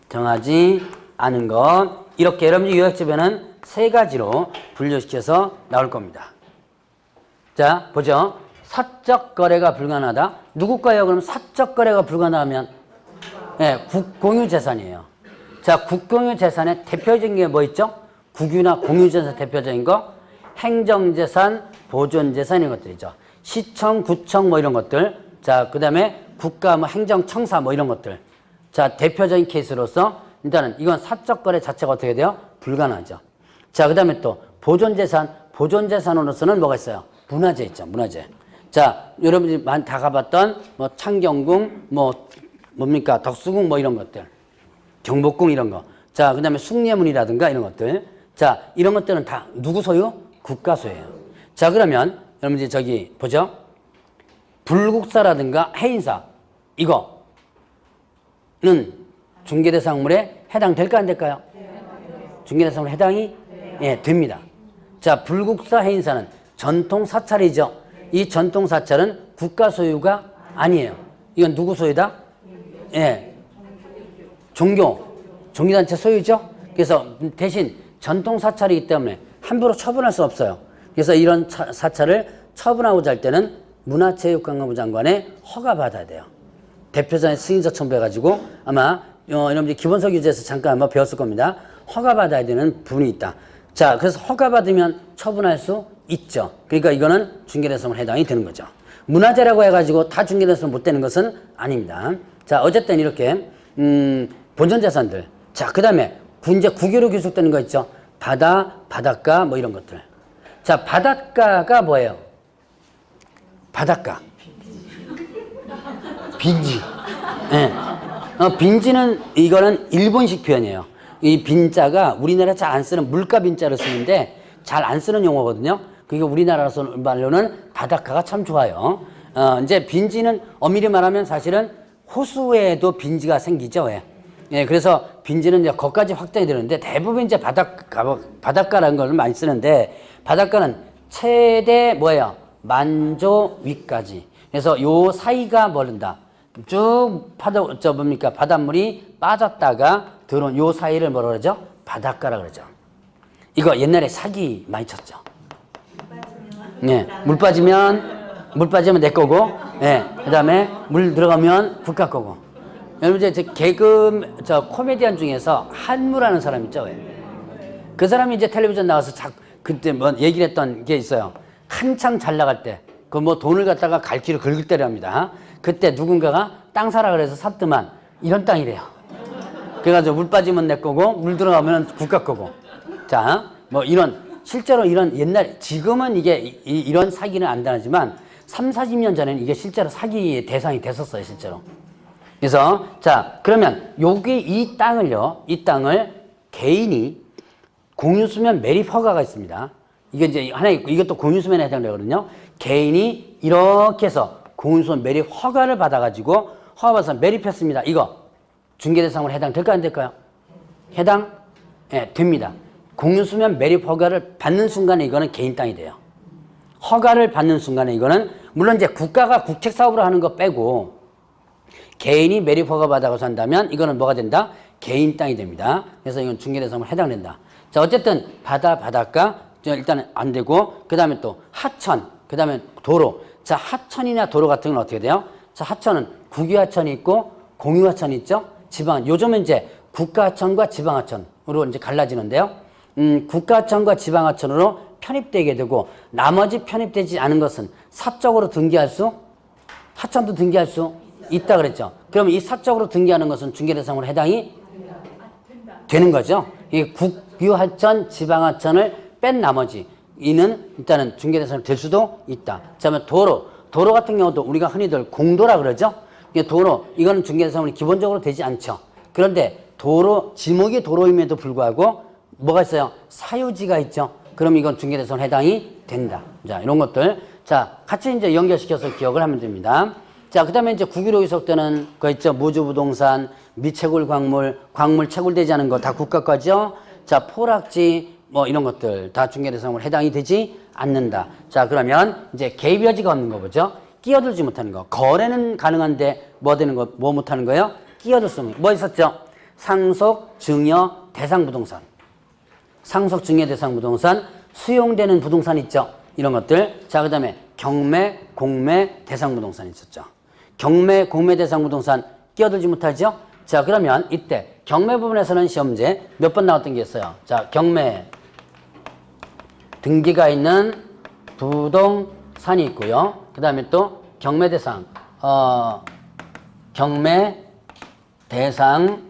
정하지 않은 것. 이렇게 여러분들 요약집에는 세 가지로 분류시켜서 나올 겁니다. 자, 보죠. 사적 거래가 불가능하다. 누구과요? 그럼 사적 거래가 불가능하면 네, 국공유 재산이에요. 자, 국공유 재산의 대표적인 게 뭐 있죠? 국유나 공유재산 대표적인 거, 행정재산, 보존재산 이런 것들이죠. 시청, 구청 뭐 이런 것들. 자, 그 다음에 국가 뭐 행정청사 뭐 이런 것들. 자, 대표적인 케이스로서 일단은 이건 사적 거래 자체가 어떻게 돼요? 불가능하죠. 자, 그 다음에 또 보존재산, 보존재산으로서는 뭐가 있어요? 문화재 있죠, 문화재. 자, 여러분들이 많이 다 가봤던 뭐 창경궁, 뭐 뭡니까? 덕수궁 뭐 이런 것들. 경복궁 이런 거. 자, 그 다음에 숭례문이라든가 이런 것들. 자, 이런 것들은 다 누구 소유? 국가 소유예요. 자, 그러면 여러분들 저기 보죠. 불국사라든가 해인사 이거는 중개대상물에 해당될까 안 될까요? 중개대상물에 해당이 예, 됩니다. 자, 불국사 해인사는 전통 사찰이죠. 이 전통 사찰은 국가 소유가 아니에요. 이건 누구 소유다? 예, 종교단체 소유죠. 그래서 대신 전통 사찰이기 때문에 함부로 처분할 수 없어요. 그래서 이런 사찰을 처분하고자 할 때는 문화체육관광부 장관의 허가 받아야 돼요. 대표자의 승인서 첨부해가지고 아마 여러분들이 기본서 규제에서 잠깐 한번 배웠을 겁니다. 허가 받아야 되는 부분이 있다. 자, 그래서 허가 받으면 처분할 수 있죠. 그러니까 이거는 중개대상물 해당이 되는 거죠. 문화재라고 해가지고 다 중개대상물 못 되는 것은 아닙니다. 자, 어쨌든 이렇게 본전재산들. 자, 그 다음에 이제 국유로 귀속되는 거 있죠. 바다, 바닷가 뭐 이런 것들. 자, 바닷가가 뭐예요? 바닷가. 빈지. 예. 빈지는 이거는 일본식 표현이에요. 이 빈자가 우리나라 잘 안 쓰는 물가 빈자를 쓰는데 잘 안 쓰는 용어거든요. 그게 우리나라 말로는 바닷가가 참 좋아요. 이제 빈지는 엄밀히 말하면 사실은 호수에도 빈지가 생기죠. 예. 예, 그래서 빈지는 이제 거기까지 확장이 되는데 대부분 이제 바닷가라는 걸 많이 쓰는데 바닷가는 최대 뭐예요? 만조 위까지. 그래서 요 사이가 모른다. 쭉 바닷물이 빠졌다가 들어온 요 사이를 뭐라 그러죠? 바닷가라 그러죠. 이거 옛날에 사기 많이 쳤죠. 예, 물 빠지면 내 거고, 예, 그 다음에 물 들어가면 국가 거고. 여러분 이제 코미디언 중에서 한무라는 사람 있죠. 왜? 그 사람이 이제 텔레비전 나와서 그때 뭐 얘기를 했던 게 있어요. 한창 잘 나갈 때, 그 뭐 돈을 갖다가 갈퀴를 긁을 때랍니다. 그때 누군가가 땅 사라 그래서 샀더만 이런 땅이래요. 그래가지고 물 빠지면 내 거고, 물 들어가면 국가 거고. 자, 뭐 실제로 이런 옛날, 지금은 이런 사기는 안 당하지만 3, 40년 전에는 이게 실제로 사기의 대상이 됐었어요, 실제로. 그래서, 자, 그러면 이 땅을 개인이 공유수면 매립 허가가 있습니다. 이게 이제 하나 있고, 이것도 공유수면에 해당되거든요. 개인이 이렇게 해서 공유수면 매립 허가를 받아가지고, 허가 받아서 매립했습니다. 이거 중개대상으로 해당될까 안 될까요? 해당? 예, 됩니다. 공유수면 매립 허가를 받는 순간에 이거는 개인 땅이 돼요. 허가를 받는 순간에 이거는, 물론 이제 국가가 국책사업으로 하는 거 빼고, 개인이 매립 허가 받아서 한다면 이거는 뭐가 된다? 개인 땅이 됩니다. 그래서 이건 중개대상으로 해당된다. 자, 어쨌든 바닷가 일단은 안 되고, 그 다음에 또 하천, 그 다음에 도로. 자, 하천이나 도로 같은 건 어떻게 돼요? 자, 하천은 국유하천이 있고 공유하천이 있죠. 요즘은 이제 국가하천과 지방하천으로 이제 갈라지는데요. 국가하천과 지방하천으로 편입되게 되고, 나머지 편입되지 않은 것은 사적으로 하천도 등기할 수 있다 그랬죠. 그럼 이 사적으로 등기하는 것은 중개대상으로 해당이 되는 거죠. 이 국유하천, 지방하천을 뺀 나머지 이는 일단은 중개대상으로 될 수도 있다. 자, 도로 같은 경우도 우리가 흔히들 공도라 그러죠. 도로, 이거는 중개대상으로 기본적으로 되지 않죠. 그런데 지목이 도로임에도 불구하고 뭐가 있어요? 사유지가 있죠. 그럼 이건 중개대상으로 해당이 된다. 자, 이런 것들. 자, 같이 이제 연결시켜서 기억을 하면 됩니다. 자, 그 다음에 이제 국유로 귀속되는 거 있죠. 무주부동산, 미채굴 광물 채굴되지 않은 거 다 국가 거죠. 자, 포락지, 뭐 이런 것들 다 중개대상으로 해당이 되지 않는다. 자, 그러면 이제 개입 여지가 없는 거 보죠. 끼어들지 못하는 거. 거래는 가능한데 뭐 되는 거, 뭐 못하는 거예요? 끼어들 수 없는 거. 뭐 있었죠? 상속, 증여, 대상 부동산. 상속, 증여, 대상 부동산, 수용되는 부동산 있죠? 이런 것들. 자, 그 다음에 경매, 공매, 대상 부동산 있었죠. 경매, 공매, 대상 부동산 끼어들지 못하죠? 자, 그러면 이때 경매 부분에서는 시험 문제 몇 번 나왔던 게 있어요. 자, 경매 등기가 있는 부동산이 있고요. 그 다음에 또 경매 대상, 경매 대상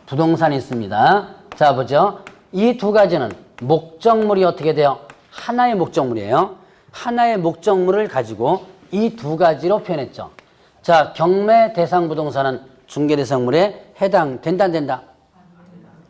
부동산이 있습니다. 자, 보죠. 이 두 가지는 목적물이 어떻게 돼요? 하나의 목적물이에요. 하나의 목적물을 가지고 이 두 가지로 표현했죠. 자, 경매 대상 부동산은 중개대상물에 해당된다, 안 된다?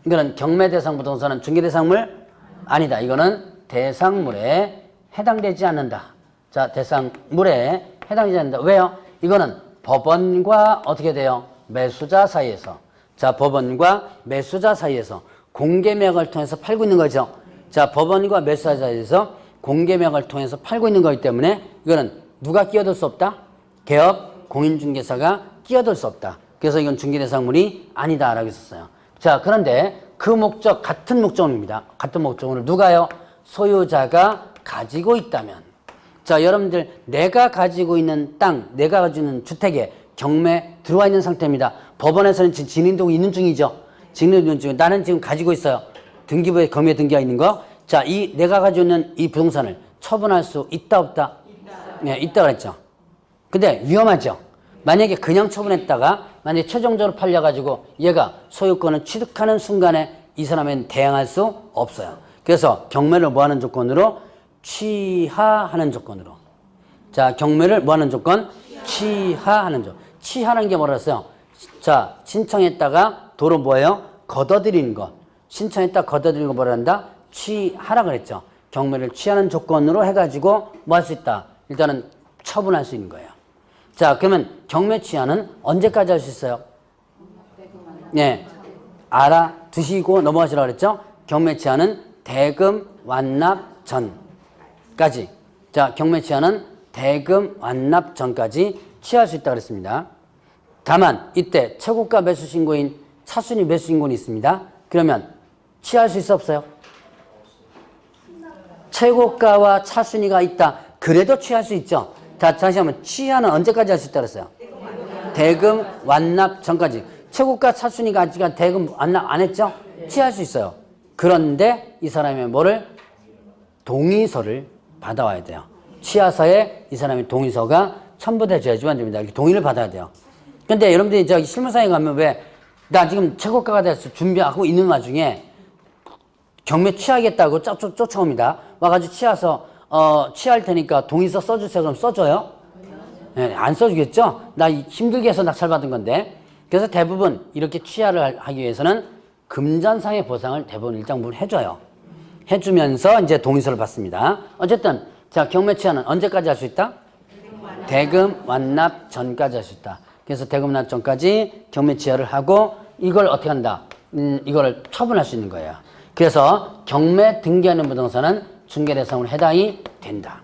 이거는 경매 대상 부동산은 중개대상물? 아니다. 이거는 대상물에 해당되지 않는다. 자, 대상물에 해당되지 않는다. 왜요? 이거는 법원과 어떻게 돼요? 매수자 사이에서. 자, 법원과 매수자 사이에서 공개매각을 통해서 팔고 있는 거죠. 자, 법원과 매수자 사이에서 공개매각을 통해서 팔고 있는 거기 때문에 이거는 누가 끼어들 수 없다? 개업, 공인중개사가 끼어들 수 없다. 그래서 이건 중개대상물이 아니다라고 했었어요. 자, 그런데 그 목적, 같은 목적물입니다. 같은 목적물을 누가요? 소유자가 가지고 있다면. 자, 여러분들 내가 가지고 있는 땅, 내가 가지고 있는 주택에 경매 들어와 있는 상태입니다. 법원에서는 지금 진행되고 있는 중이죠. 진행되는 중. 나는 지금 가지고 있어요. 등기부에 경매 등기가 있는 거. 자, 이 내가 가지고 있는 이 부동산을 처분할 수 있다, 없다? 네, 있다 그랬죠. 근데 위험하죠. 만약에 그냥 처분했다가 만약에 최종적으로 팔려가지고 얘가 소유권을 취득하는 순간에 이 사람은 대항할 수 없어요. 그래서 경매를 뭐하는 조건으로? 취하하는 조건으로. 자, 경매를 뭐하는 조건? 취하하는 조건. 취하는 게 뭐라서요? 자, 신청했다가 도로 뭐예요? 걷어들이는 것. 신청했다 걷어들이는 거 뭐라 한다? 취하라 그랬죠. 경매를 취하는 조건으로 해가지고 뭐 할 수 있다? 일단은 처분할 수 있는 거예요. 자, 그러면 경매 취하는 언제까지 할 수 있어요? 네, 알아두시고 넘어가시라고 그랬죠. 경매 취하는 대금 완납 전까지. 자, 경매 취하는 대금 완납 전까지 취할 수 있다고 그랬습니다. 다만 이때 최고가 매수 신고인 차순위 매수 신고인이 있습니다. 그러면 취할 수 있어, 없어요? 최고가와 차순위가 있다. 그래도 취할 수 있죠. 자, 다시 한번 취하는 언제까지 할 수 있다고 했어요? 대금 완납 전까지. 최고가 차순위가 아직 대금 완납 안 했죠? 취할 수 있어요. 그런데 이 사람이 뭐를? 동의서를 받아와야 돼요. 취하서에 이 사람의 동의서가 첨부돼줘야지만 됩니다. 이렇게 동의를 받아야 돼요. 근데 여러분들이 저기 실무상에 가면 왜 나 지금 최고가가 돼서 준비하고 있는 와중에 경매 취하겠다고 쫓아옵니다. 와가지고 취하서 취할 테니까 동의서 써주세요. 그럼 써줘요? 네, 안 써주겠죠? 나 힘들게 해서 낙찰받은 건데. 그래서 대부분 이렇게 취하를 하기 위해서는 금전상의 보상을 대부분 일정 부분 해줘요. 해주면서 이제 동의서를 받습니다. 어쨌든 자, 경매 취하는 언제까지 할 수 있다? 대금 완납 전까지 할 수 있다. 그래서 대금 완납 전까지 경매 취하를 하고 이걸 어떻게 한다? 이거를 처분할 수 있는 거예요. 그래서 경매 등기하는 부동산은 중개대상으로 해당이 된다.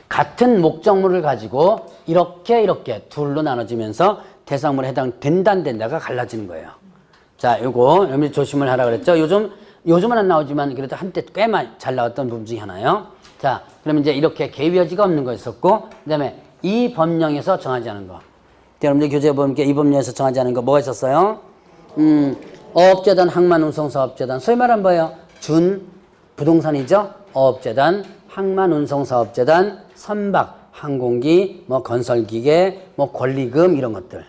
같은 목적물을 가지고 이렇게 둘로 나눠지면서 대상물에 해당된다 안 된다가 갈라지는 거예요. 자, 요거 여러분이 조심을 하라 그랬죠. 요즘은 안 나오지만 그래도 한때 꽤 잘 나왔던 부분 중에 하나예요. 자, 그러면 이제 이렇게 개입 여지가 없는 거 있었고, 그다음에 이 법령에서 정하지 않은 거. 여러분들 교재 보면 이 법령에서 정하지 않은 거 뭐가 있었어요? 어업재단, 항만운송사업재단. 소위 말하면 뭐예요? 준 부동산이죠. 어업재단, 항만운송사업재단, 선박, 항공기, 뭐 건설기계, 뭐 권리금 이런 것들.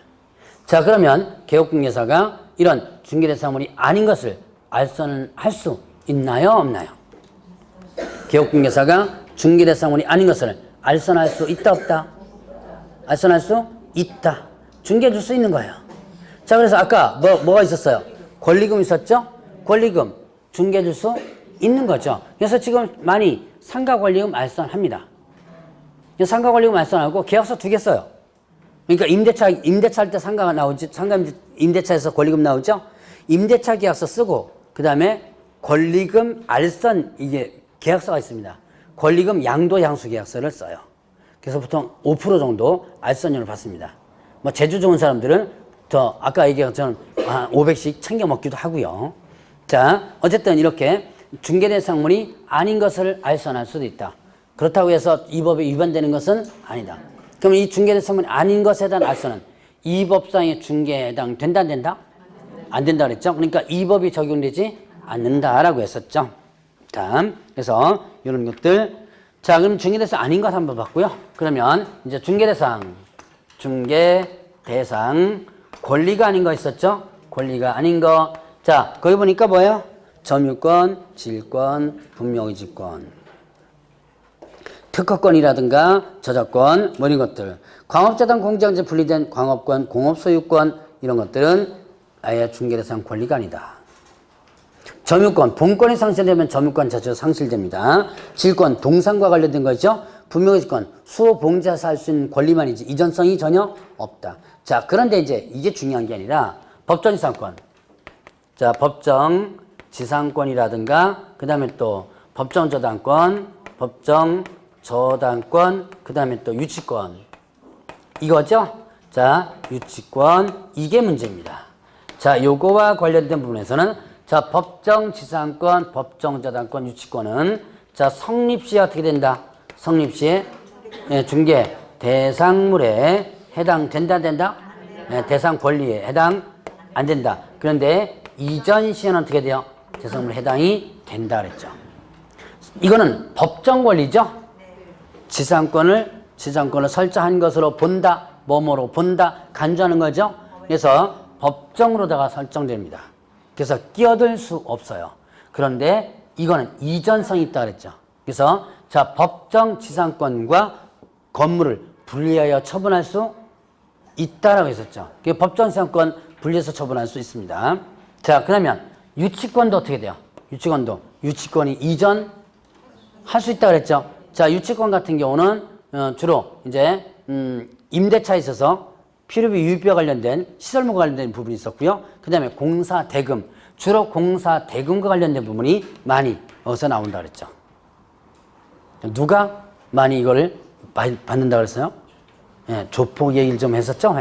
자, 그러면 개업공개사가 이런 중개대상물이 아닌 것을 알선을 할 수 있나요, 없나요? 개업공개사가 중개대상물이 아닌 것을 알선할 수 있다, 없다? 알선할 수 있다. 중개해 줄 수 있는 거예요. 자, 그래서 아까 뭐가 있었어요? 권리금 있었죠? 권리금 중개해 줄 수 있는 거죠. 그래서 지금 많이 상가 권리금 알선합니다. 상가 권리금 알선하고 계약서 2개 써요. 그러니까 임대차 할 때 상가가 나오지, 임대차에서 권리금 나오죠? 임대차 계약서 쓰고, 그 다음에 권리금 알선 이게 계약서가 있습니다. 권리금 양도 향수 계약서를 써요. 그래서 보통 5% 정도 알선료를 받습니다. 뭐 재주 좋은 사람들은 더 아까 얘기한 것처럼 500씩 챙겨 먹기도 하고요. 자, 어쨌든 이렇게 중개대상물이 아닌 것을 알선할 수도 있다. 그렇다고 해서 이 법에 위반되는 것은 아니다. 그럼 이 중개대상물이 아닌 것에 대한 알선은 이 법상의 중개에 해당된다 안 된다? 안 된다 그랬죠? 그러니까 이 법이 적용되지 않는다라고 했었죠. 다음, 그래서 이런 것들. 자, 그럼 중개대상 아닌 것 한번 봤고요. 그러면 이제 중개대상 권리가 아닌 거 있었죠? 권리가 아닌 거. 자, 거기 보니까 뭐예요? 점유권, 질권, 분명의지권, 특허권이라든가 저작권, 뭐 이런 것들. 광업재단 공제강제 분리된 광업권, 공업소유권 이런 것들은 아예 중개대상 권리가 아니다. 점유권, 본권이 상실되면 점유권 자체가 상실됩니다. 질권, 동산과 관련된 거죠. 분명의지권, 수호 봉제해서 할 수 있는 권리만이지 이전성이 전혀 없다. 자, 그런데 이제 이게 중요한 게 아니라 법정지상권. 자, 법정지상권이라든가 그 다음에 또 법정저당권, 법정저당권, 그 다음에 또 유치권. 이거죠? 자, 유치권. 이게 문제입니다. 자, 요거와 관련된 부분에서는 자, 법정지상권, 법정저당권, 유치권은 자, 성립시에 어떻게 된다? 성립시에 중개 대상물에 해당된다, 된다? 대상 권리에 해당 안 된다. 그런데 이전 시에는 어떻게 돼요? 대상물에 해당이 된다 그랬죠. 이거는 법정 권리죠? 지상권을 설정한 것으로 본다, 뭐뭐로 본다, 간주하는 거죠. 그래서 법정으로다가 설정됩니다. 그래서 끼어들 수 없어요. 그런데 이거는 이전성이 있다 그랬죠. 그래서 자, 법정 지상권과 건물을 분리하여 처분할 수 있다라고 했었죠. 법정 지상권 분리해서 처분할 수 있습니다. 자, 그러면 유치권도 어떻게 돼요? 유치권이 이전 할 수 있다 그랬죠. 자, 유치권 같은 경우는 주로 이제 임대차에 있어서 필요비 유입비와 관련된 시설물과 관련된 부분이 있었고요. 그 다음에 공사 대금, 주로 공사 대금과 관련된 부분이 많이 어디서 나온다 그랬죠. 누가 많이 이거를 받는다 그랬어요? 예, 조폭 얘기를 좀 했었죠.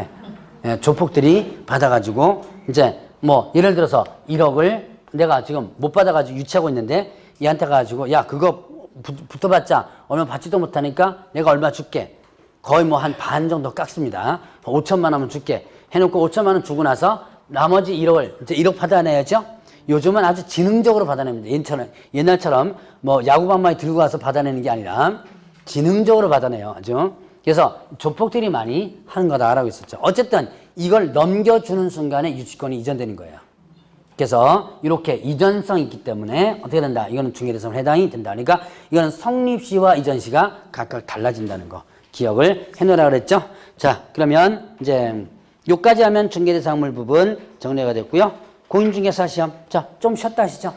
예, 조폭들이 받아가지고 이제 뭐 예를 들어서 1억을 내가 지금 못 받아가지고 유치하고 있는데 얘한테 가가지고 야, 그거 붙어봤자 얼마 받지도 못하니까 내가 얼마 줄게. 거의 뭐 한 반 정도 깎습니다. 5천만 원은 줄게. 해놓고 5천만 원 주고 나서 나머지 1억을 이제 1억 받아내야죠. 요즘은 아주 지능적으로 받아냅니다. 옛날처럼 뭐 야구방망이 들고 가서 받아내는 게 아니라 지능적으로 받아내요. 아주. 그래서 조폭들이 많이 하는 거다라고 했었죠. 어쨌든 이걸 넘겨주는 순간에 유치권이 이전되는 거예요. 그래서 이렇게 이전성이 있기 때문에 어떻게 된다? 이거는 중개대상물 해당이 된다. 그러니까 이거는 성립시와 이전시가 각각 달라진다는 거 기억을 해놓으라 그랬죠. 자, 그러면 이제 요까지 하면 중개대상물 부분 정리가 됐고요. 공인중개사 시험. 자, 좀 쉬었다 하시죠.